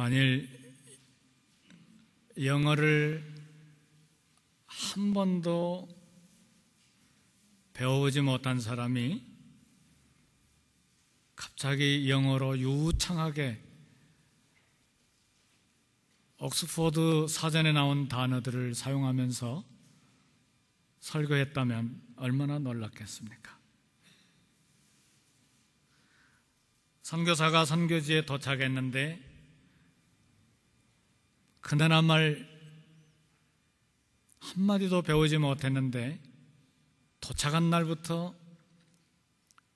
만일 영어를 한 번도 배워보지 못한 사람이 갑자기 영어로 유창하게 옥스포드 사전에 나온 단어들을 사용하면서 설교했다면 얼마나 놀랐겠습니까? 선교사가 선교지에 도착했는데 그나마 말 한마디도 배우지 못했는데 도착한 날부터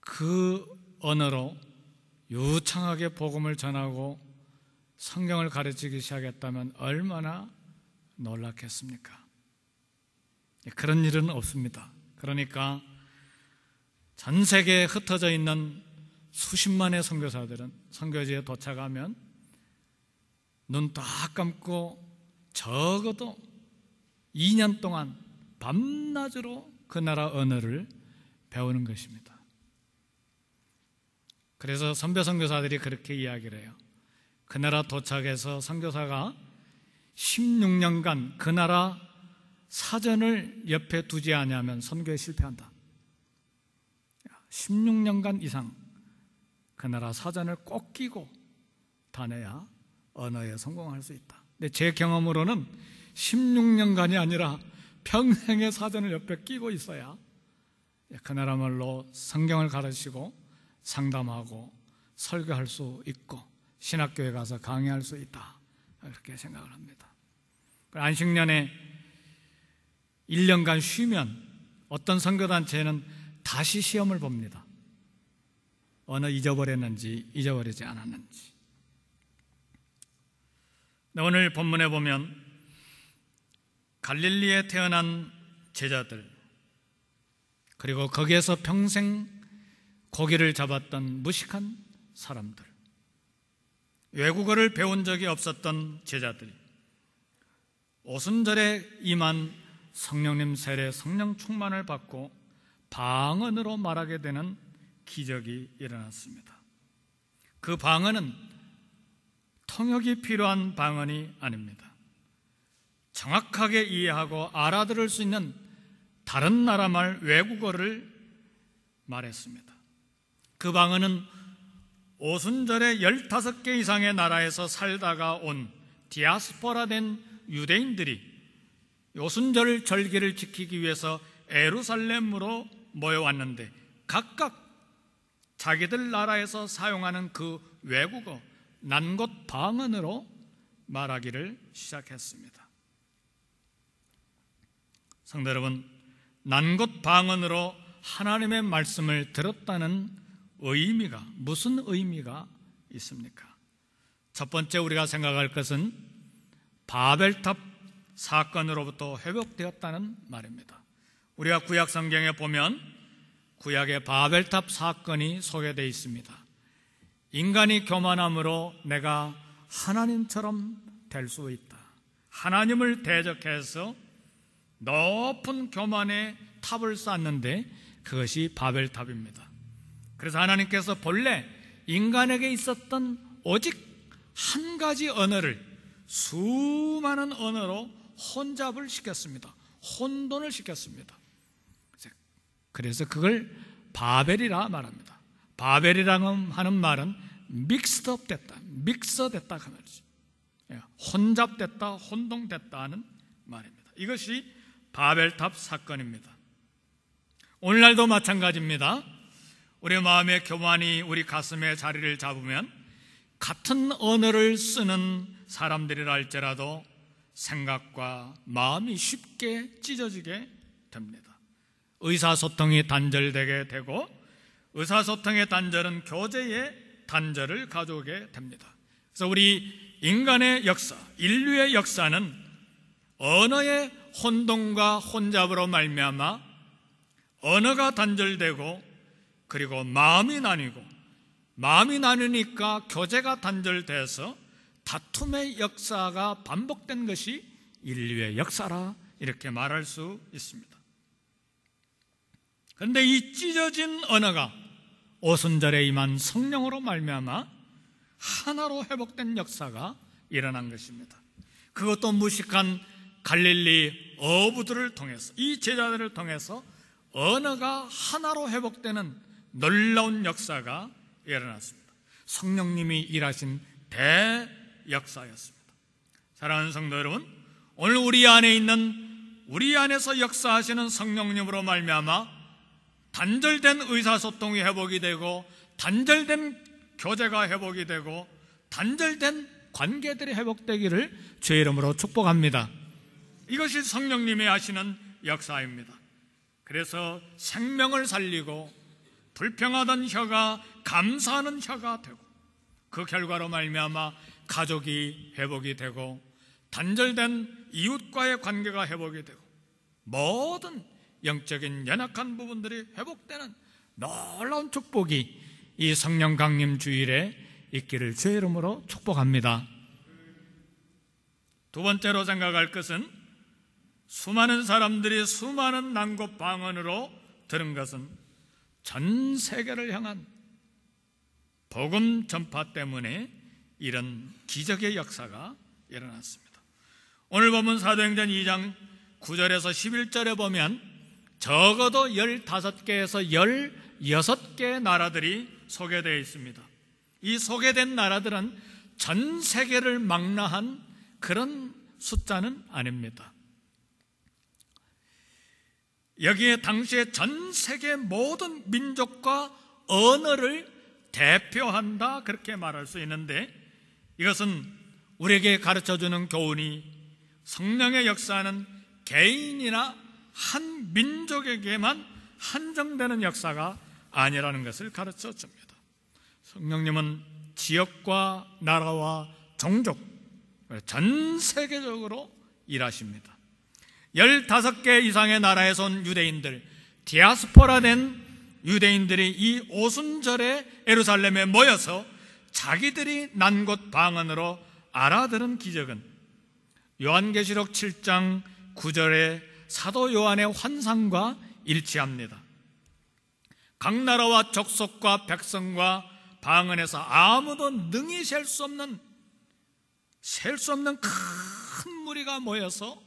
그 언어로 유창하게 복음을 전하고 성경을 가르치기 시작했다면 얼마나 놀랐겠습니까? 그런 일은 없습니다. 그러니까 전 세계에 흩어져 있는 수십만의 선교사들은 선교지에 도착하면 눈 딱 감고 적어도 2년 동안 밤낮으로 그 나라 언어를 배우는 것입니다. 그래서 선배 선교사들이 그렇게 이야기를 해요. 그 나라 도착해서 선교사가 16년간 그 나라 사전을 옆에 두지 않으면 선교에 실패한다. 16년간 이상 그 나라 사전을 꼭 끼고 다녀야 언어에 성공할 수 있다. 근데 제 경험으로는 16년간이 아니라 평생의 사전을 옆에 끼고 있어야 그 나라 말로 성경을 가르치고 상담하고 설교할 수 있고 신학교에 가서 강의할 수 있다. 그렇게 생각을 합니다. 안식년에 1년간 쉬면 어떤 선교단체는 다시 시험을 봅니다. 언어 잊어버렸는지 잊어버리지 않았는지. 오늘 본문에 보면 갈릴리에 태어난 제자들, 그리고 거기에서 평생 고기를 잡았던 무식한 사람들, 외국어를 배운 적이 없었던 제자들이 오순절에 임한 성령님 세례, 성령 충만을 받고 방언으로 말하게 되는 기적이 일어났습니다. 그 방언은 통역이 필요한 방언이 아닙니다. 정확하게 이해하고 알아들을 수 있는 다른 나라 말 외국어를 말했습니다. 그 방언은 오순절에 15개 이상의 나라에서 살다가 온 디아스포라 된 유대인들이 오순절 절기를 지키기 위해서 예루살렘으로 모여왔는데 각각 자기들 나라에서 사용하는 그 외국어 난곳 방언으로 말하기를 시작했습니다. 성도 여러분, 난곳 방언으로 하나님의 말씀을 들었다는 의미가 무슨 의미가 있습니까? 첫 번째 우리가 생각할 것은 바벨탑 사건으로부터 회복되었다는 말입니다. 우리가 구약 성경에 보면 구약의 바벨탑 사건이 소개되어 있습니다. 인간이 교만함으로 내가 하나님처럼 될 수 있다. 하나님을 대적해서 높은 교만의 탑을 쌓는데 그것이 바벨탑입니다. 그래서 하나님께서 본래 인간에게 있었던 오직 한 가지 언어를 수많은 언어로 혼잡을 시켰습니다. 혼돈을 시켰습니다. 그래서 그걸 바벨이라 말합니다. 바벨이라고 하는 말은 믹스업 됐다, 믹서됐다 그 말이죠. 혼잡됐다, 혼동됐다 하는 말입니다. 이것이 바벨탑 사건입니다. 오늘날도 마찬가지입니다. 우리 마음의 교만이 우리 가슴에 자리를 잡으면 같은 언어를 쓰는 사람들이라 할지라도 생각과 마음이 쉽게 찢어지게 됩니다. 의사소통이 단절되게 되고 의사소통의 단절은 교제의 단절을 가져오게 됩니다. 그래서 우리 인간의 역사, 인류의 역사는 언어의 혼동과 혼잡으로 말미암아 언어가 단절되고 그리고 마음이 나뉘고 마음이 나누니까 교제가 단절돼서 다툼의 역사가 반복된 것이 인류의 역사라 이렇게 말할 수 있습니다. 그런데 이 찢어진 언어가 오순절에 임한 성령으로 말미암아 하나로 회복된 역사가 일어난 것입니다. 그것도 무식한 갈릴리 어부들을 통해서, 이 제자들을 통해서 언어가 하나로 회복되는 놀라운 역사가 일어났습니다. 성령님이 일하신 대역사였습니다. 사랑하는 성도 여러분, 오늘 우리 안에서 역사하시는 성령님으로 말미암아 단절된 의사소통이 회복이 되고, 단절된 교제가 회복이 되고, 단절된 관계들이 회복되기를 주의 이름으로 축복합니다. 이것이 성령님이 하시는 역사입니다. 그래서 생명을 살리고 불평하던 혀가 감사하는 혀가 되고, 그 결과로 말미암아 가족이 회복이 되고, 단절된 이웃과의 관계가 회복이 되고, 모든 영적인 연약한 부분들이 회복되는 놀라운 축복이 이 성령 강림 주일에 있기를 주의 이름으로 축복합니다. 두 번째로 생각할 것은, 수많은 사람들이 수많은 난곳 방언으로 들은 것은 전 세계를 향한 복음 전파 때문에 이런 기적의 역사가 일어났습니다. 오늘 보면 사도행전 2장 9절에서 11절에 보면 적어도 15개에서 16개의 나라들이 소개되어 있습니다. 이 소개된 나라들은 전 세계를 망라한 그런 숫자는 아닙니다. 여기에 당시에 전 세계 모든 민족과 언어를 대표한다, 그렇게 말할 수 있는데, 이것은 우리에게 가르쳐주는 교훈이 성령의 역사는 개인이나 한 민족에게만 한정되는 역사가 아니라는 것을 가르쳐 줍니다. 성령님은 지역과 나라와 종족, 전 세계적으로 일하십니다. 15개 이상의 나라에서 온 유대인들, 디아스포라 된 유대인들이 이 오순절에 예루살렘에 모여서 자기들이 난 곳 방언으로 알아들은 기적은 요한계시록 7장 9절의 사도 요한의 환상과 일치합니다. 각 나라와 족속과 백성과 방언에서 아무도 능히 셀 수 없는 큰 무리가 모여서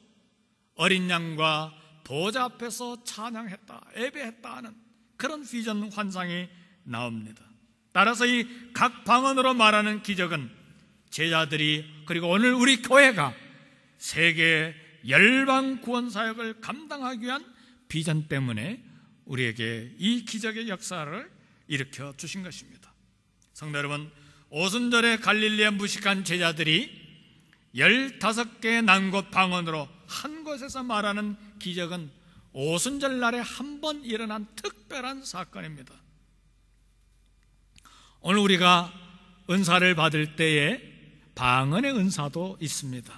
어린 양과 보좌 앞에서 찬양했다, 예배했다 하는 그런 비전 환상이 나옵니다. 따라서 이 각 방언으로 말하는 기적은 제자들이, 그리고 오늘 우리 교회가 세계 열방 구원 사역을 감당하기 위한 비전 때문에 우리에게 이 기적의 역사를 일으켜 주신 것입니다. 성도 여러분, 오순절에 갈릴리의 무식한 제자들이 15개의 난곳 방언으로 한 곳에서 말하는 기적은 오순절 날에 한 번 일어난 특별한 사건입니다. 오늘 우리가 은사를 받을 때에 방언의 은사도 있습니다.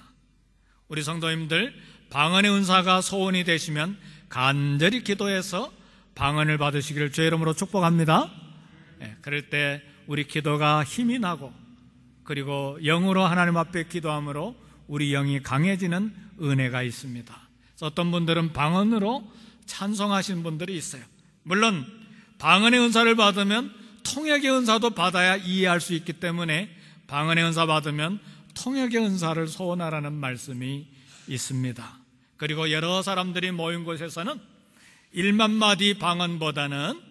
우리 성도님들, 방언의 은사가 소원이 되시면 간절히 기도해서 방언을 받으시기를 주의 이름으로 축복합니다. 그럴 때 우리 기도가 힘이 나고, 그리고 영으로 하나님 앞에 기도함으로 우리 영이 강해지는 은혜가 있습니다. 어떤 분들은 방언으로 찬송하신 분들이 있어요. 물론 방언의 은사를 받으면 통역의 은사도 받아야 이해할 수 있기 때문에 방언의 은사 받으면 통역의 은사를 소원하라는 말씀이 있습니다. 그리고 여러 사람들이 모인 곳에서는 1만 마디 방언보다는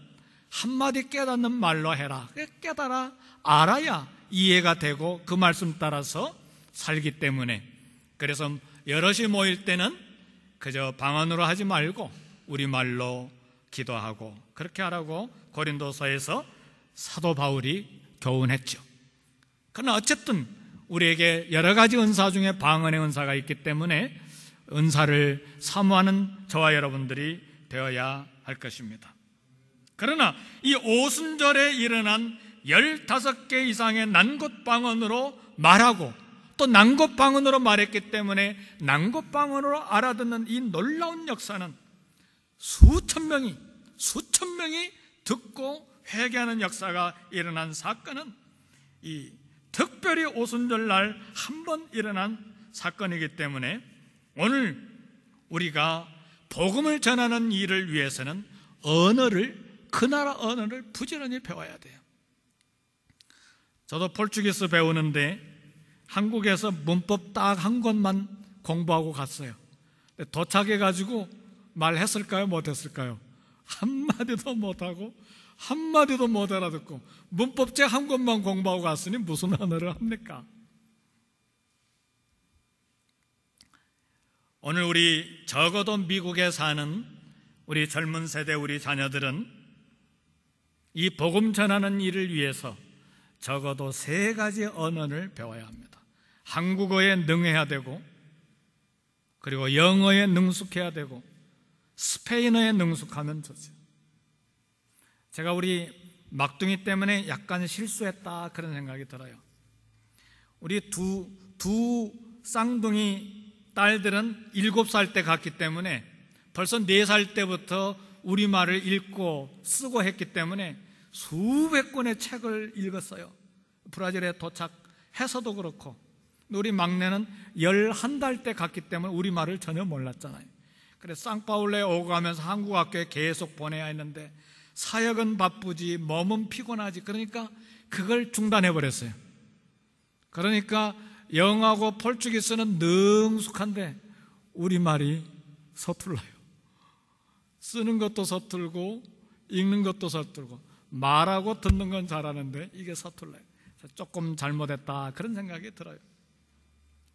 한마디 깨닫는 말로 해라. 깨달아 알아야 이해가 되고 그 말씀 따라서 살기 때문에, 그래서 여럿이 모일 때는 그저 방언으로 하지 말고 우리말로 기도하고 그렇게 하라고 고린도서에서 사도 바울이 교훈했죠. 그러나 어쨌든 우리에게 여러 가지 은사 중에 방언의 은사가 있기 때문에 은사를 사모하는 저와 여러분들이 되어야 할 것입니다. 그러나 이 오순절에 일어난 15개 이상의 난곳 방언으로 말하고 또 난곳 방언으로 말했기 때문에 난곳 방언으로 알아듣는 이 놀라운 역사는 수천 명이 듣고 회개하는 역사가 일어난 사건은 이 특별히 오순절 날 한 번 일어난 사건이기 때문에 오늘 우리가 복음을 전하는 일을 위해서는 그 나라 언어를 부지런히 배워야 돼요. 저도 포르투기스 배우는데 한국에서 문법 딱 한 권만 공부하고 갔어요. 도착해가지고 말했을까요? 못했을까요? 한마디도 못하고 한마디도 못 알아듣고 문법책 한 권만 공부하고 갔으니 무슨 언어를 합니까? 오늘 우리 적어도 미국에 사는 우리 젊은 세대 우리 자녀들은 이 복음 전하는 일을 위해서 적어도 3가지 언어를 배워야 합니다. 한국어에 능해야 되고, 그리고 영어에 능숙해야 되고, 스페인어에 능숙하면 좋죠. 제가 우리 막둥이 때문에 약간 실수했다 그런 생각이 들어요. 우리 두 쌍둥이 딸들은 7살 때 갔기 때문에 벌써 4살 때부터 우리말을 읽고 쓰고 했기 때문에 수백 권의 책을 읽었어요. 브라질에 도착해서도 그렇고, 우리 막내는 11달 때 갔기 때문에 우리말을 전혀 몰랐잖아요. 그래서 상파울레에 오고 가면서 한국 학교에 계속 보내야 했는데 사역은 바쁘지 몸은 피곤하지, 그러니까 그걸 중단해버렸어요. 그러니까 영어하고 포르투기스는 능숙한데 우리말이 서툴러요. 쓰는 것도 서툴고 읽는 것도 서툴고 말하고 듣는 건 잘하는데 이게 서툴러요. 조금 잘못했다 그런 생각이 들어요.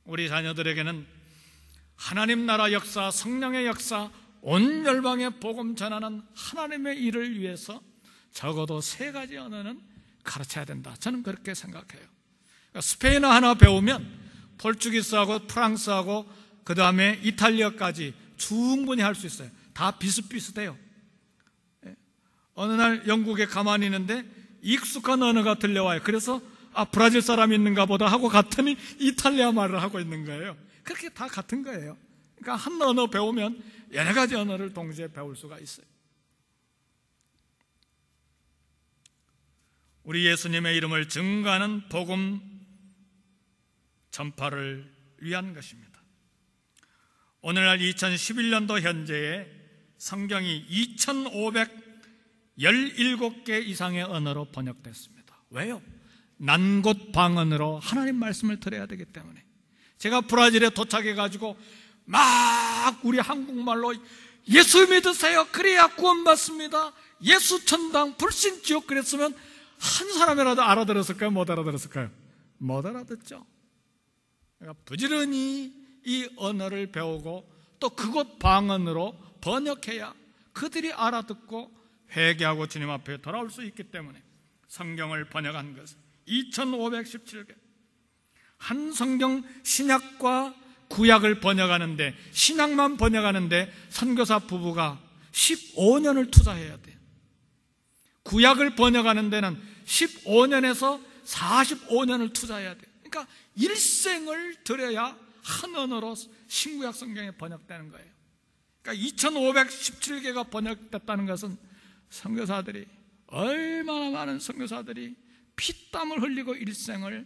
우리 자녀들에게는 하나님 나라 역사, 성령의 역사, 온 열방에 복음 전하는 하나님의 일을 위해서 적어도 3가지 언어는 가르쳐야 된다. 저는 그렇게 생각해요. 그러니까 스페인어 하나 배우면 포르투기스하고 프랑스하고 그 다음에 이탈리아까지 충분히 할 수 있어요. 다 비슷비슷해요. 어느 날 영국에 가만히 있는데 익숙한 언어가 들려와요. 그래서 브라질 사람이 있는가 보다 하고 갔더니 이탈리아 말을 하고 있는 거예요. 그렇게 다 같은 거예요. 그러니까 한 언어 배우면 여러 가지 언어를 동시에 배울 수가 있어요. 우리 예수님의 이름을 증거하는 복음 전파를 위한 것입니다. 오늘날 2011년도 현재에 성경이 2517개 이상의 언어로 번역됐습니다. 왜요? 난곳 방언으로 하나님 말씀을 들어야 되기 때문에. 제가 브라질에 도착해가지고 막 우리 한국말로 예수 믿으세요, 그래야 구원받습니다, 예수 천당 불신 지옥 그랬으면 한 사람이라도 알아들었을까요? 못 알아들었을까요? 못 알아듣죠. 그러니까 부지런히 이 언어를 배우고 또 그곳 방언으로 번역해야 그들이 알아듣고 회개하고 주님 앞에 돌아올 수 있기 때문에 성경을 번역한 것은 2517개. 한 성경 신약과 구약을 번역하는데, 신약만 번역하는데 선교사 부부가 15년을 투자해야 돼요. 구약을 번역하는 데는 15년에서 45년을 투자해야 돼요. 그러니까 일생을 들여야 한 언어로 신구약 성경이 번역되는 거예요. 그러니까 2517개가 번역됐다는 것은 선교사들이, 얼마나 많은 선교사들이 피땀을 흘리고 일생을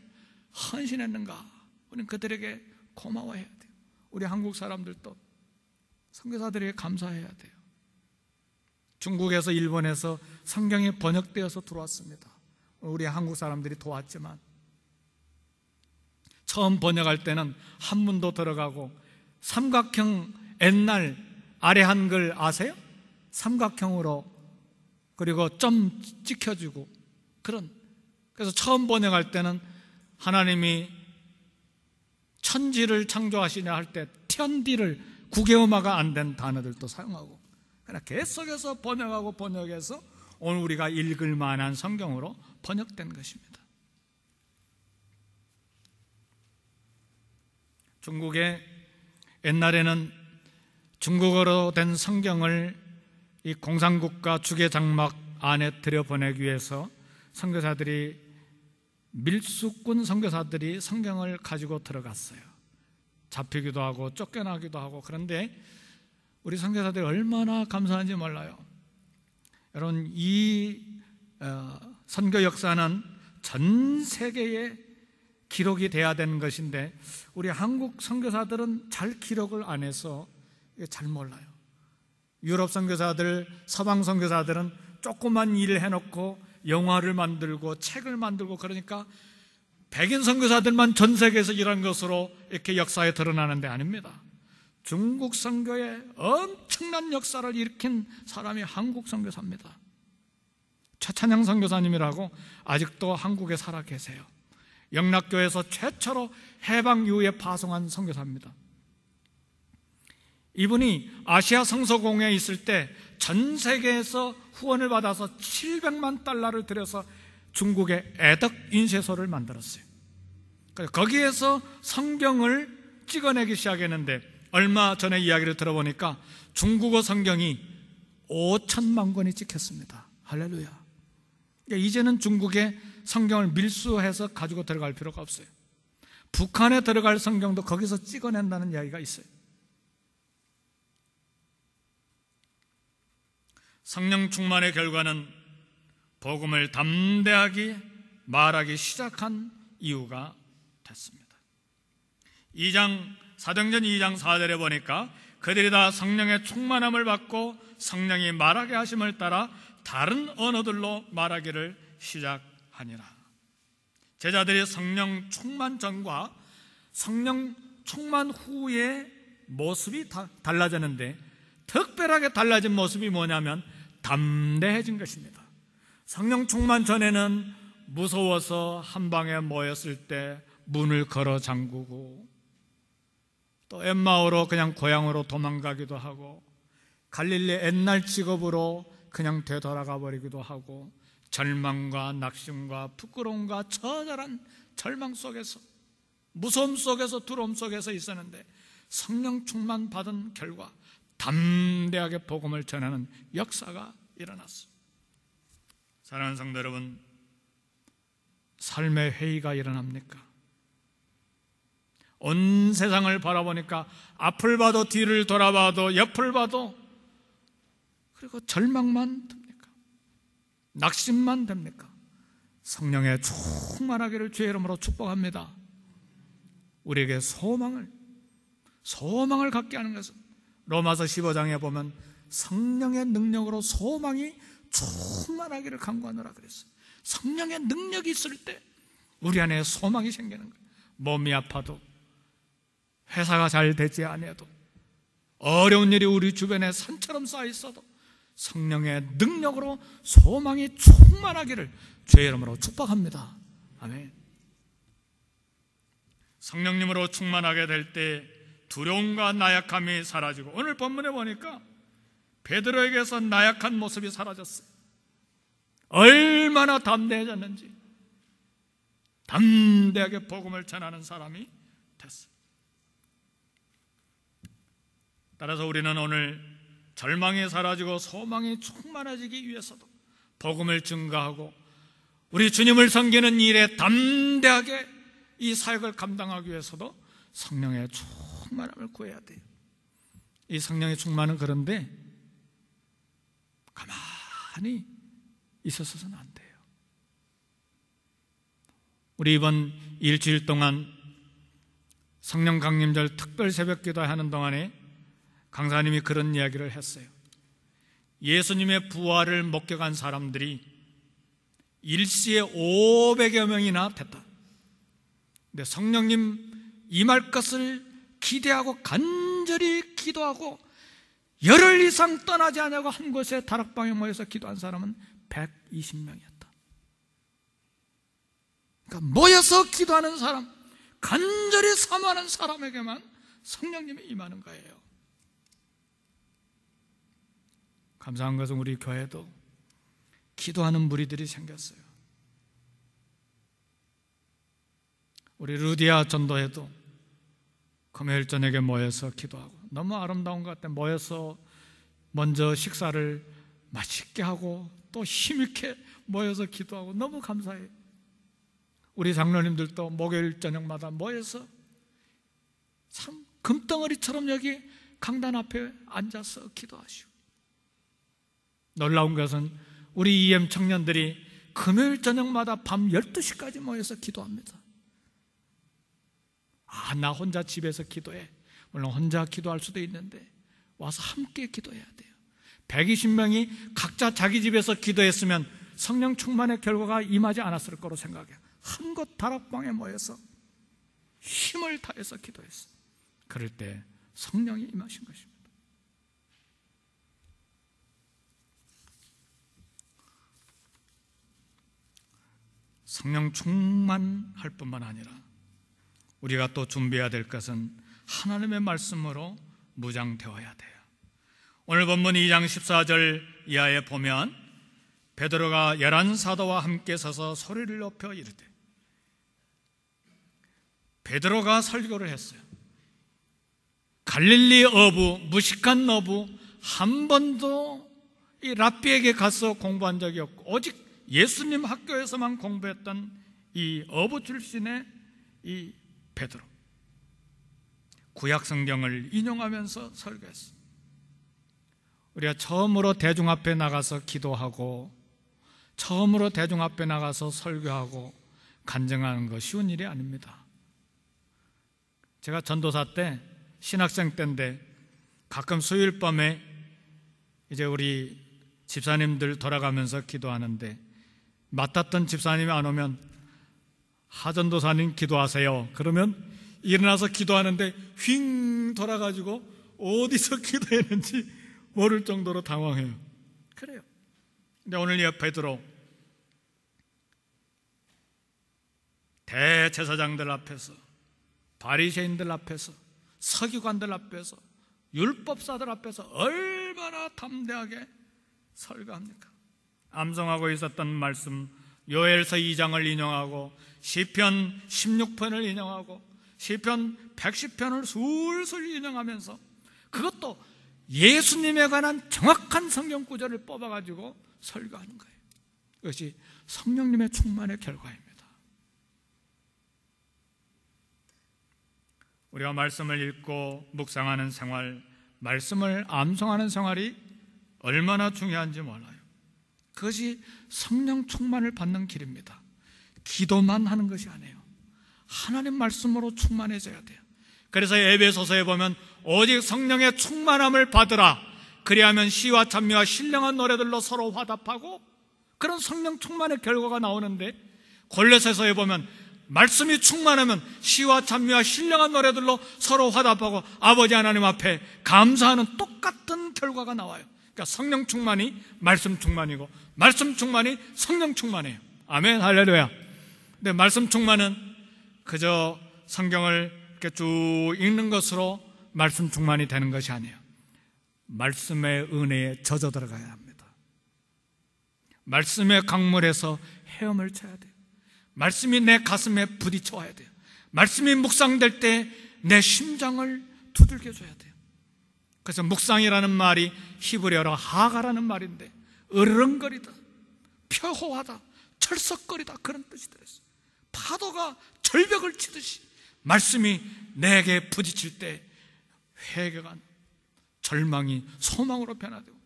헌신했는가. 우리는 그들에게 고마워해야 돼요. 우리 한국 사람들도 선교사들에게 감사해야 돼요. 중국에서 일본에서 성경이 번역되어서 들어왔습니다. 우리 한국 사람들이 도왔지만 처음 번역할 때는 한문도 들어가고 삼각형, 옛날 아래 한글 아세요? 삼각형으로, 그리고 점 찍혀주고 그런. 그래서 처음 번역할 때는 하나님이 천지를 창조하시냐 할 때 천디를 국외음화가 안 된 단어들도 사용하고, 그러나 계속해서 번역하고 번역해서 오늘 우리가 읽을 만한 성경으로 번역된 것입니다. 중국에 옛날에는 중국어로 된 성경을 이 공산국가 주계장막 안에 들여보내기 위해서 선교사들이, 밀수꾼 선교사들이 성경을 가지고 들어갔어요. 잡히기도 하고 쫓겨나기도 하고. 그런데 우리 선교사들이 얼마나 감사한지 몰라요. 여러분, 이 선교 역사는 전 세계에 기록이 돼야 되는 것인데 우리 한국 선교사들은 잘 기록을 안 해서 잘 몰라요. 유럽 선교사들, 서방 선교사들은 조그만 일을 해놓고 영화를 만들고 책을 만들고, 그러니까 백인 선교사들만 전 세계에서 일한 것으로 이렇게 역사에 드러나는 데 아닙니다. 중국 선교에 엄청난 역사를 일으킨 사람이 한국 선교사입니다. 최찬양 선교사님이라고 아직도 한국에 살아 계세요. 영락교에서 최초로 해방 이후에 파송한 선교사입니다. 이분이 아시아 성서공회에 있을 때 전 세계에서 후원을 받아서 700만 달러를 들여서 중국의 애덕 인쇄소를 만들었어요. 거기에서 성경을 찍어내기 시작했는데 얼마 전에 이야기를 들어보니까 중국어 성경이 5천만 권이 찍혔습니다. 할렐루야. 이제는 중국에 성경을 밀수해서 가지고 들어갈 필요가 없어요. 북한에 들어갈 성경도 거기서 찍어낸다는 이야기가 있어요. 성령 충만의 결과는 복음을 담대하게 말하기 시작한 이유가 됐습니다. 사도행전 2장 4절에 보니까 그들이 다 성령의 충만함을 받고 성령이 말하게 하심을 따라 다른 언어들로 말하기를 시작하니라. 제자들이 성령 충만 전과 성령 충만 후의 모습이 달라졌는데 특별하게 달라진 모습이 뭐냐면 담대해진 것입니다. 성령 충만 전에는 무서워서 한 방에 모였을 때 문을 걸어 잠그고 또 엠마오로 그냥 고향으로 도망가기도 하고 갈릴리 옛날 직업으로 그냥 되돌아가 버리기도 하고 절망과 낙심과 부끄러움과 처절한 절망 속에서 무서움 속에서 두려움 속에서 있었는데 성령 충만 받은 결과 담대하게 복음을 전하는 역사가 일어났어요. 사랑하는 성도 여러분, 삶의 회의가 일어납니까? 온 세상을 바라보니까 앞을 봐도 뒤를 돌아봐도 옆을 봐도 그리고 절망만 됩니까? 낙심만 됩니까? 성령의 충만하기를 주의 이름으로 축복합니다. 우리에게 소망을 갖게 하는 것은 로마서 15장에 보면 성령의 능력으로 소망이 충만하기를 간구하노라 그랬어요. 성령의 능력이 있을 때 우리 안에 소망이 생기는 거예요. 몸이 아파도 회사가 잘 되지 않아도 어려운 일이 우리 주변에 산처럼 쌓여 있어도 성령의 능력으로 소망이 충만하기를 주의 이름으로 축복합니다. 아멘. 성령님으로 충만하게 될 때 두려움과 나약함이 사라지고 오늘 본문에 보니까 베드로에게서 나약한 모습이 사라졌어요. 얼마나 담대해졌는지 담대하게 복음을 전하는 사람이 됐어요. 따라서 우리는 오늘 절망이 사라지고 소망이 충만해지기 위해서도 복음을 증거하고 우리 주님을 섬기는 일에 담대하게 이 사역을 감당하기 위해서도 성령의 충만함을 구해야 돼요. 이 성령의 충만은 그런데 가만히 있었어서는 안 돼요. 우리 이번 일주일 동안 성령 강림절 특별 새벽 기도하는 동안에 강사님이 그런 이야기를 했어요. 예수님의 부활을 목격한 사람들이 일시에 500여 명이나 됐다. 근데 성령님 임할 것을 기대하고 간절히 기도하고 열흘 이상 떠나지 않냐고 한 곳에 다락방에 모여서 기도한 사람은 120명이었다. 그러니까 모여서 기도하는 사람, 간절히 사모하는 사람에게만 성령님이 임하는 거예요. 감사한 것은 우리 교회도 기도하는 무리들이 생겼어요. 우리 루디아 전도회도 금요일 저녁에 모여서 기도하고 너무 아름다운 것 같아요. 모여서 먼저 식사를 맛있게 하고 또 힘있게 모여서 기도하고 너무 감사해요. 우리 장로님들도 목요일 저녁마다 모여서 참 금덩어리처럼 여기 강단 앞에 앉아서 기도하시고 놀라운 것은 우리 EM 청년들이 금요일 저녁마다 밤 12시까지 모여서 기도합니다. 나 혼자 집에서 기도해. 물론 혼자 기도할 수도 있는데 와서 함께 기도해야 돼요. 120명이 각자 자기 집에서 기도했으면 성령 충만의 결과가 임하지 않았을 거로 생각해요. 한 곳 다락방에 모여서 힘을 다해서 기도했어요. 그럴 때 성령이 임하신 것입니다. 성령 충만할 뿐만 아니라 우리가 또 준비해야 될 것은 하나님의 말씀으로 무장되어야 돼요. 오늘 본문 2장 14절 이하에 보면 베드로가 11사도와 함께 서서 소리를 높여 이르되, 베드로가 설교를 했어요. 갈릴리 어부, 무식한 어부, 한 번도 이 랍비에게 가서 공부한 적이 없고 오직 예수님 학교에서만 공부했던 이 어부 출신의 이 베드로, 구약 성경을 인용하면서 설교했어요. 우리가 처음으로 대중 앞에 나가서 기도하고 처음으로 대중 앞에 나가서 설교하고 간증하는 거 쉬운 일이 아닙니다. 제가 전도사 때 신학생 때인데 가끔 수요일 밤에 이제 우리 집사님들 돌아가면서 기도하는데 맡았던 집사님이 안 오면 하전도사님 기도하세요. 그러면 일어나서 기도하는데 휙 돌아가지고 어디서 기도했는지 모를 정도로 당황해요. 그래요. 근데 오늘 이 베드로 대제사장들 앞에서, 바리새인들 앞에서, 서기관들 앞에서, 율법사들 앞에서 얼마나 담대하게 설교합니까? 암송하고 있었던 말씀 요엘서 2장을 인용하고 시편 16편을 인용하고 시편 110편을 술술 인용하면서 그것도 예수님에 관한 정확한 성경 구절을 뽑아가지고 설교하는 거예요. 그것이 성령님의 충만의 결과입니다. 우리가 말씀을 읽고 묵상하는 생활, 말씀을 암송하는 생활이 얼마나 중요한지 몰라요. 그것이 성령 충만을 받는 길입니다. 기도만 하는 것이 아니에요. 하나님 말씀으로 충만해져야 돼요. 그래서 에베소서에 보면 오직 성령의 충만함을 받으라, 그리하면 시와 찬미와 신령한 노래들로 서로 화답하고, 그런 성령 충만의 결과가 나오는데 골로새서에 보면 말씀이 충만하면 시와 찬미와 신령한 노래들로 서로 화답하고 아버지 하나님 앞에 감사하는 똑같은 결과가 나와요. 그러니까 성령 충만이 말씀 충만이고 말씀 충만이 성령 충만이에요. 아멘, 할렐루야. 근데 말씀 충만은 그저 성경을 이렇게 쭉 읽는 것으로 말씀 충만이 되는 것이 아니에요. 말씀의 은혜에 젖어 들어가야 합니다. 말씀의 강물에서 헤엄을 쳐야 돼요. 말씀이 내 가슴에 부딪혀 와야 돼요. 말씀이 묵상될 때 내 심장을 두들겨 줘야 돼요. 그래서 묵상이라는 말이 히브리어로 하가라는 말인데 으르렁거리다, 표호하다, 철썩거리다 그런 뜻이 들었어요. 파도가 절벽을 치듯이 말씀이 내게 부딪힐 때 회개가, 절망이 소망으로 변화되고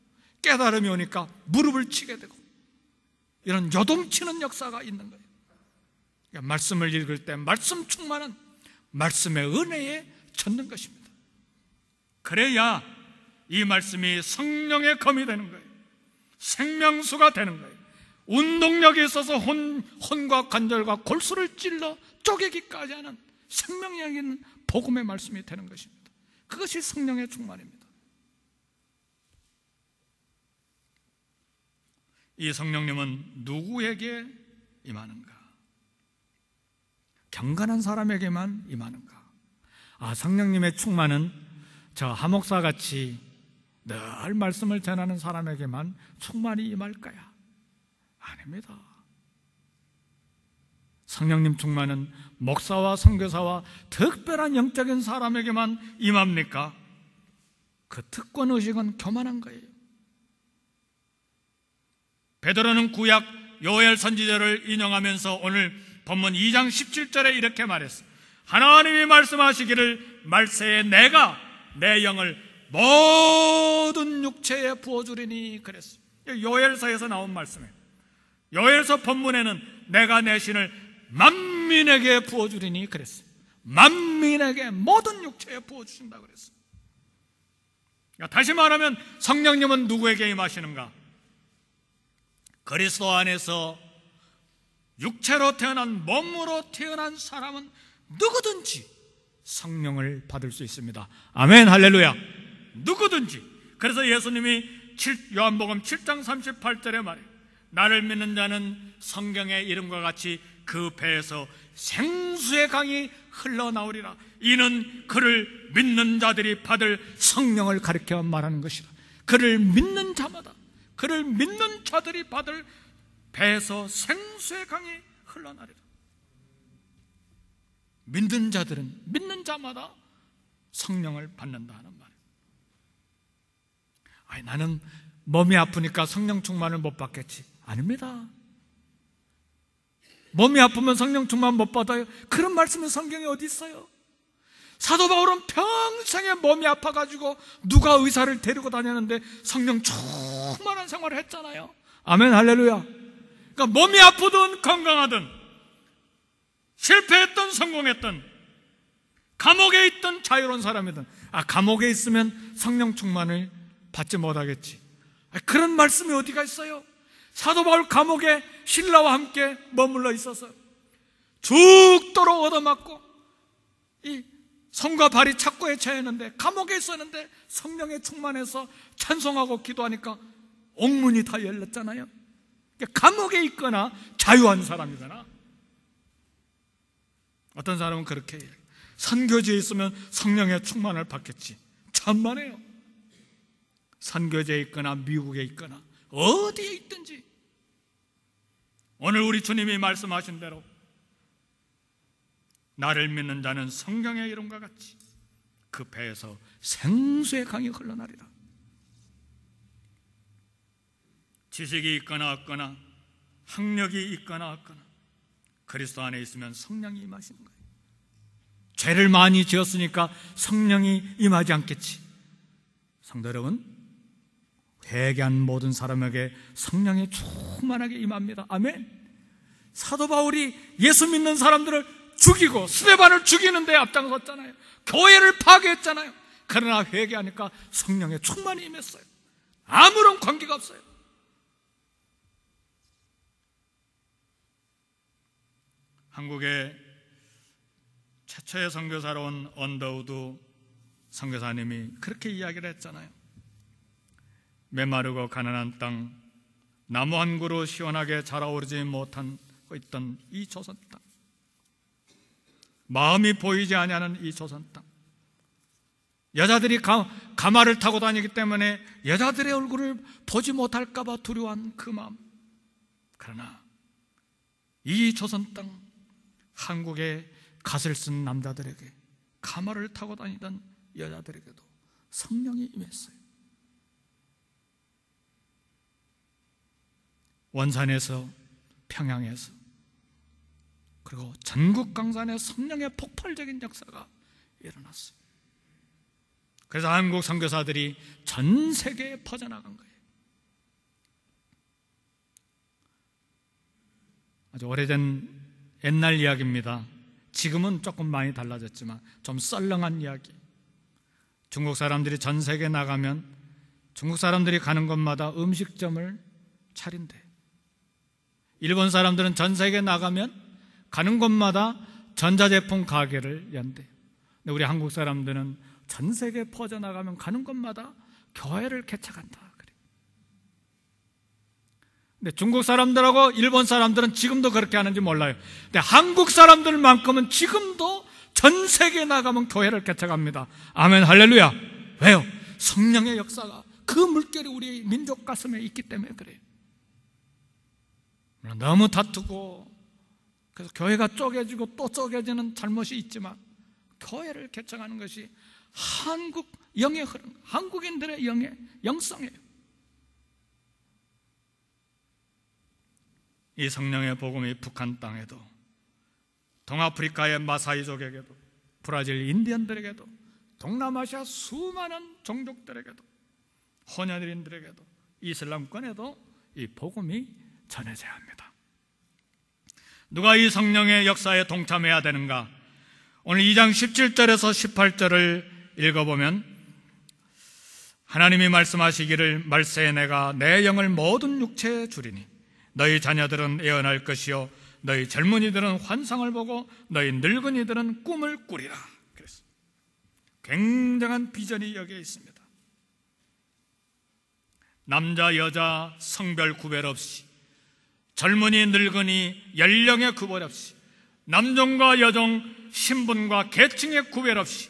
깨달음이 오니까 무릎을 치게 되고 이런 요동치는 역사가 있는 거예요. 그러니까 말씀을 읽을 때 말씀 충만은 말씀의 은혜에 젖는 것입니다. 그래야 이 말씀이 성령의 검이 되는 거예요. 생명수가 되는 거예요. 운동력이 있어서 혼과 관절과 골수를 찔러 쪼개기까지 하는 생명력 있는 복음의 말씀이 되는 것입니다. 그것이 성령의 충만입니다. 이 성령님은 누구에게 임하는가? 경건한 사람에게만 임하는가? 성령님의 충만은 저 하목사같이 늘 말씀을 전하는 사람에게만 충만히 임할까야? 아닙니다. 성령님 충만은 목사와 선교사와 특별한 영적인 사람에게만 임합니까? 그 특권의식은 교만한 거예요. 베드로는 구약 요엘 선지자를 인용하면서 오늘 본문 2장 17절에 이렇게 말했어요. 하나님이 말씀하시기를 말세에 내가 내 영을 모든 육체에 부어주리니 그랬어요. 요엘서에서 나온 말씀이에요. 요엘서 본문에는 내가 내 신을 만민에게 부어주리니 그랬어요. 만민에게 모든 육체에 부어주신다 그랬어요. 그러니까 다시 말하면 성령님은 누구에게 임하시는가? 그리스도 안에서 육체로 태어난, 몸으로 태어난 사람은 누구든지 성령을 받을 수 있습니다. 아멘, 할렐루야. 누구든지. 그래서 예수님이 요한복음 7장 38절에 말해요. 나를 믿는 자는 성경의 이름과 같이 그 배에서 생수의 강이 흘러나오리라. 이는 그를 믿는 자들이 받을 성령을 가리켜 말하는 것이라. 그를 믿는 자마다, 그를 믿는 자들이 받을 배에서 생수의 강이 흘러나리라. 믿는 자들은, 믿는 자마다 성령을 받는다 하는 말이에요. 아니, 나는 몸이 아프니까 성령 충만을 못 받겠지. 아닙니다. 몸이 아프면 성령 충만 못 받아요. 그런 말씀은 성경에 어디 있어요? 사도 바울은 평생에 몸이 아파가지고 누가 의사를 데리고 다녔는데 성령 충만한 생활을 했잖아요. 아멘, 할렐루야. 그러니까 몸이 아프든 건강하든, 실패했든 성공했든, 감옥에 있든 자유로운 사람이든, 감옥에 있으면 성령 충만을 받지 못하겠지. 그런 말씀이 어디가 있어요? 사도 바울 감옥에 신라와 함께 머물러 있어서 죽도록 얻어맞고 이 손과 발이 착고에 차였는데, 감옥에 있었는데 성령에 충만해서 찬송하고 기도하니까 옥문이 다 열렸잖아요. 그러니까 감옥에 있거나 자유한 사람이거나. 어떤 사람은 그렇게 해요. 선교지에 있으면 성령의 충만을 받겠지. 천만에요. 선교지에 있거나 미국에 있거나 어디에 있든지 오늘 우리 주님이 말씀하신 대로 나를 믿는 자는 성경의 이름과 같이 그 배에서 생수의 강이 흘러나리라. 지식이 있거나 없거나 학력이 있거나 없거나 그리스도 안에 있으면 성령이 임하시는 거예요. 죄를 많이 지었으니까 성령이 임하지 않겠지. 성도 여러분, 회개한 모든 사람에게 성령이 충만하게 임합니다. 아멘. 사도 바울이 예수 믿는 사람들을 죽이고 스데반을 죽이는 데 앞장섰잖아요. 교회를 파괴했잖아요. 그러나 회개하니까 성령의 충만이 임했어요. 아무런 관계가 없어요. 한국의 최초의 선교사로 온 언더우드 선교사님이 그렇게 이야기를 했잖아요. 메마르고 가난한 땅, 나무 한 그루 시원하게 자라오르지 못한 있던 이 조선 땅, 마음이 보이지 아니하는 이 조선 땅, 여자들이 가마를 타고 다니기 때문에 여자들의 얼굴을 보지 못할까 봐 두려워한 그 마음. 그러나 이 조선 땅, 한국의 갓을 쓴 남자들에게, 가마를 타고 다니던 여자들에게도 성령이 임했어요. 원산에서, 평양에서, 그리고 전국 강산에 성령의 폭발적인 역사가 일어났어요. 그래서 한국 선교사들이 전 세계에 퍼져나간 거예요. 아주 오래전 옛날 이야기입니다. 지금은 조금 많이 달라졌지만 좀 썰렁한 이야기. 중국 사람들이 전 세계에 나가면 중국 사람들이 가는 곳마다 음식점을 차린대. 일본 사람들은 전 세계에 나가면 가는 곳마다 전자제품 가게를 연대. 근데 우리 한국 사람들은 전 세계에 퍼져나가면 가는 곳마다 교회를 개척한다. 근데 중국 사람들하고 일본 사람들은 지금도 그렇게 하는지 몰라요. 근데 한국 사람들만큼은 지금도 전 세계에 나가면 교회를 개척합니다. 아멘, 할렐루야. 왜요? 성령의 역사가, 그 물결이 우리 민족 가슴에 있기 때문에 그래요. 너무 다투고 그래서 교회가 쪼개지고 또 쪼개지는 잘못이 있지만 교회를 개척하는 것이 한국 영의 흐름, 한국인들의 영성이에요. 이 성령의 복음이 북한 땅에도, 동아프리카의 마사이족에게도, 브라질 인디언들에게도, 동남아시아 수많은 종족들에게도, 혼혈인들에게도, 이슬람권에도 이 복음이 전해져야 합니다. 누가 이 성령의 역사에 동참해야 되는가? 오늘 2장 17절에서 18절을 읽어보면 하나님이 말씀하시기를 말세에 내가 내 영을 모든 육체에 주리니 너희 자녀들은 애언할 것이요 너희 젊은이들은 환상을 보고 너희 늙은이들은 꿈을 꾸리라. 그랬어요. 굉장한 비전이 여기에 있습니다. 남자, 여자, 성별 구별 없이, 젊은이, 늙은이, 연령의 구별 없이, 남종과 여종, 신분과 계층의 구별 없이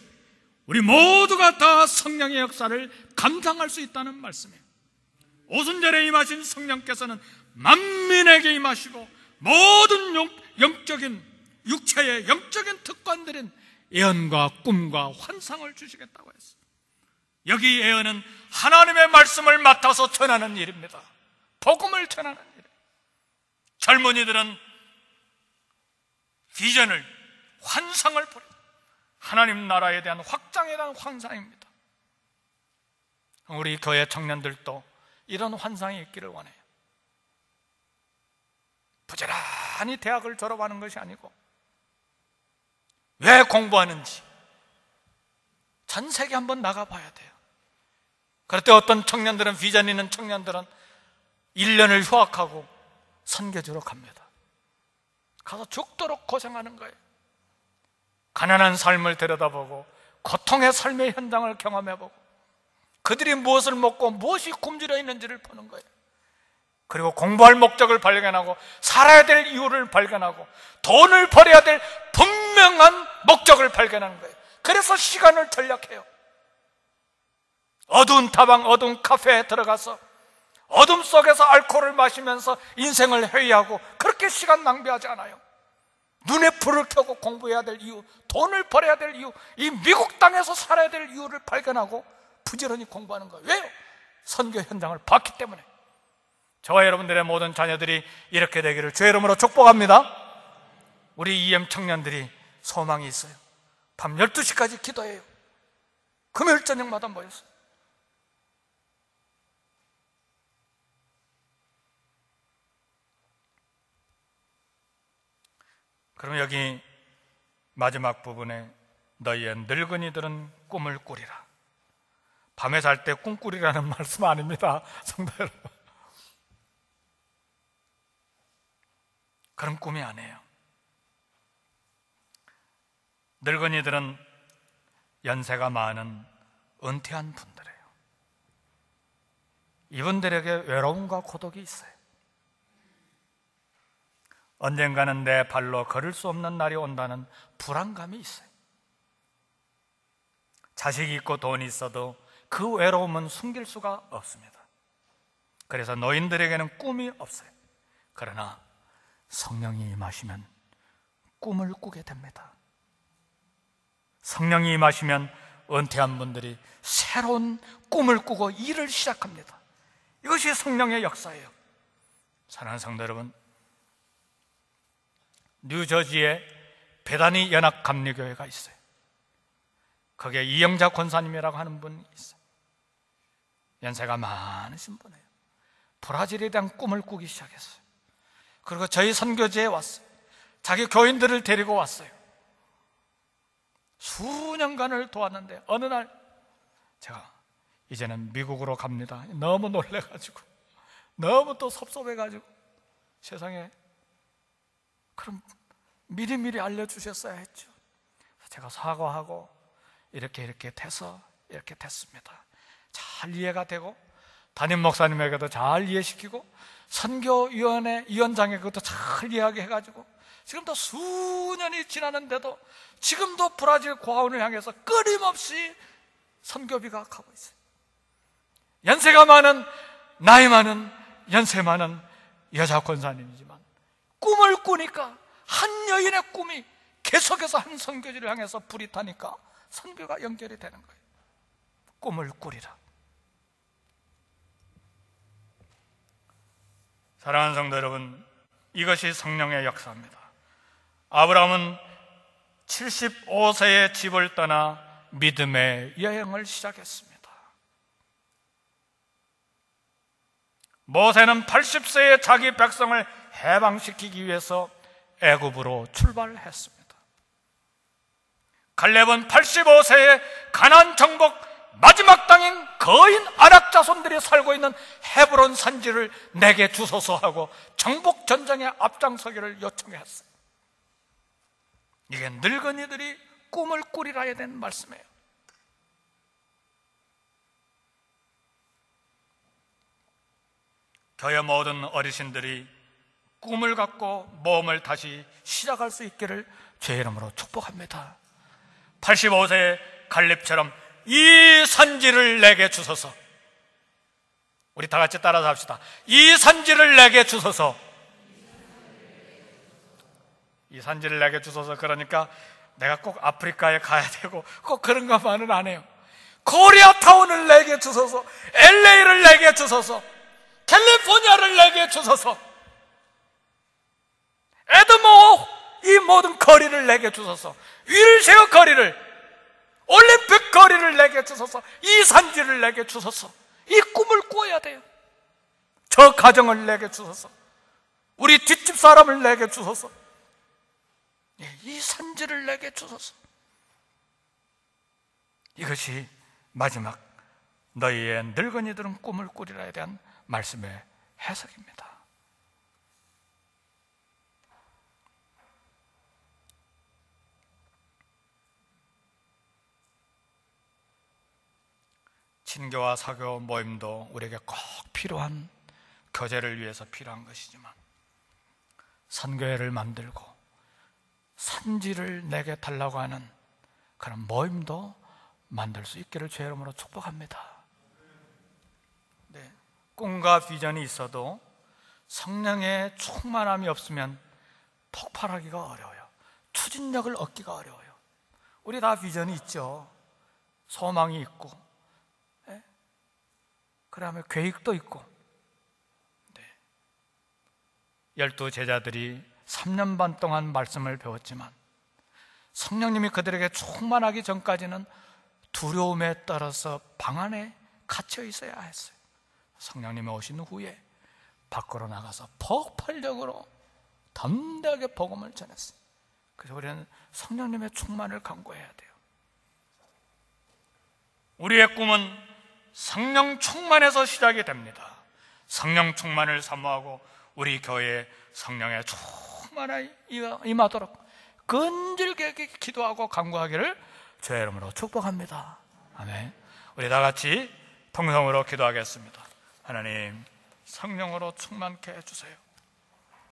우리 모두가 다 성령의 역사를 감상할 수 있다는 말씀이에요. 오순절에 임하신 성령께서는 만민에게 임하시고 모든 영적인, 육체의 영적인 특권들인 예언과 꿈과 환상을 주시겠다고 했어요. 여기 예언은 하나님의 말씀을 맡아서 전하는 일입니다. 복음을 전하는 일. 젊은이들은 비전을, 환상을 보려, 하나님 나라에 대한 확장에 대한 환상입니다. 우리 교회 청년들도 이런 환상이 있기를 원해요. 부지런히 대학을 졸업하는 것이 아니고 왜 공부하는지 전 세계 한번 나가봐야 돼요. 그럴 때 어떤 청년들은, 비전 있는 청년들은 1년을 휴학하고 선교지로 갑니다. 가서 죽도록 고생하는 거예요. 가난한 삶을 들여다보고 고통의 삶의 현장을 경험해보고 그들이 무엇을 먹고 무엇이 굶주려 있는지를 보는 거예요. 그리고 공부할 목적을 발견하고 살아야 될 이유를 발견하고 돈을 벌여야 될 분명한 목적을 발견하는 거예요. 그래서 시간을 전략해요. 어두운 다방, 어두운 카페에 들어가서 어둠 속에서 알코올을 마시면서 인생을 회의하고 그렇게 시간 낭비하지 않아요. 눈에 불을 켜고 공부해야 될 이유, 돈을 벌어야 될 이유, 이 미국 땅에서 살아야 될 이유를 발견하고 부지런히 공부하는 거예요. 왜요? 선교 현장을 봤기 때문에. 저와 여러분들의 모든 자녀들이 이렇게 되기를 주의 이름으로 축복합니다. 우리 EM 청년들이 소망이 있어요. 밤 12시까지 기도해요. 금요일 저녁마다 모였어요. 그럼 여기 마지막 부분에 너희의 늙은이들은 꿈을 꾸리라. 밤에 잘 때 꿈꾸리라는 말씀 아닙니다, 성도 여러분. 그런 꿈이 아니에요. 늙은이들은 연세가 많은 은퇴한 분들이에요. 이분들에게 외로움과 고독이 있어요. 언젠가는 내 발로 걸을 수 없는 날이 온다는 불안감이 있어요. 자식이 있고 돈이 있어도 그 외로움은 숨길 수가 없습니다. 그래서 노인들에게는 꿈이 없어요. 그러나 성령이 임하시면 꿈을 꾸게 됩니다. 성령이 임하시면 은퇴한 분들이 새로운 꿈을 꾸고 일을 시작합니다. 이것이 성령의 역사예요. 사랑하는 성도 여러분, 뉴저지에 베다니 연합감리교회가 있어요. 거기에 이영자 권사님이라고 하는 분이 있어요. 연세가 많으신 분이에요. 브라질에 대한 꿈을 꾸기 시작했어요. 그리고 저희 선교지에 왔어요. 자기 교인들을 데리고 왔어요. 수년간을 도왔는데 어느 날 제가 이제는 미국으로 갑니다. 너무 놀래가지고, 너무 또 섭섭해가지고, 세상에 그럼 미리미리 알려주셨어야 했죠. 제가 사과하고 이렇게 돼서 이렇게 됐습니다. 잘 이해가 되고 담임 목사님에게도 잘 이해시키고 선교위원회 위원장에게도 잘 이야기해가지고 지금도 수년이 지났는데도 지금도 브라질 고아원을 향해서 끊임없이 선교비가 가고 있어요. 연세가 많은, 나이 많은, 연세 많은 여자 권사님이지만 꿈을 꾸니까 한 여인의 꿈이 계속해서 한 선교지를 향해서 불이 타니까 선교가 연결이 되는 거예요. 꿈을 꾸리라. 사랑하는 성도 여러분, 이것이 성령의 역사입니다. 아브라함은 75세에 집을 떠나 믿음의 여행을 시작했습니다. 모세는 80세에 자기 백성을 해방시키기 위해서 애굽으로 출발했습니다. 갈렙은 85세에 가나안 정복 마지막 땅인 거인 아낙 자손들이 살고 있는 헤브론 산지를 내게 주소서 하고 정복 전쟁에 앞장서기를 요청했어요. 이게 늙은이들이 꿈을 꾸리라 해야 되는 말씀이에요. 교회 모든 어르신들이 꿈을 갖고 모험을 다시 시작할 수 있기를 주의 이름으로 축복합니다. 85세의 갈렙처럼 이 산지를 내게 주소서. 우리 다 같이 따라서 합시다. 이 산지를 내게 주소서. 이 산지를 내게 주소서. 그러니까 내가 꼭 아프리카에 가야 되고 꼭 그런 것만은 안 해요. 코리아타운을 내게 주소서. LA를 내게 주소서. 캘리포니아를 내게 주소서. 에드모 이 모든 거리를 내게 주소서. 윌쉐어 거리를, 올림픽 거리를 내게 주소서. 이 산지를 내게 주소서. 이 꿈을 꾸어야 돼요. 저 가정을 내게 주소서. 우리 뒷집 사람을 내게 주소서. 이 산지를 내게 주소서. 이것이 마지막 너희의 늙은이들은 꿈을 꾸리라에 대한 말씀의 해석입니다. 친교와 사교 모임도 우리에게 꼭 필요한, 교제를 위해서 필요한 것이지만 선교회를 만들고 산지를 내게 달라고 하는 그런 모임도 만들 수 있기를 주의 이름으로 축복합니다. 네, 꿈과 비전이 있어도 성령의 충만함이 없으면 폭발하기가 어려워요. 추진력을 얻기가 어려워요. 우리 다 비전이 있죠. 소망이 있고, 그 다음에 계획도 있고. 12 제자들이 3년 반 동안 말씀을 배웠지만 성령님이 그들에게 충만하기 전까지는 두려움에 따라서 방 안에 갇혀 있어야 했어요. 성령님이 오신 후에 밖으로 나가서 폭발력으로 담대하게 복음을 전했어요. 그래서 우리는 성령님의 충만을 간구해야 돼요. 우리의 꿈은 성령 충만에서 시작이 됩니다. 성령 충만을 사모하고 우리 교회에 성령의 충만함이 임하도록 근질게 기도하고 간구하기를 주의 이름으로 축복합니다. 아멘. 우리 다 같이 통성으로 기도하겠습니다. 하나님, 성령으로 충만케 해주세요.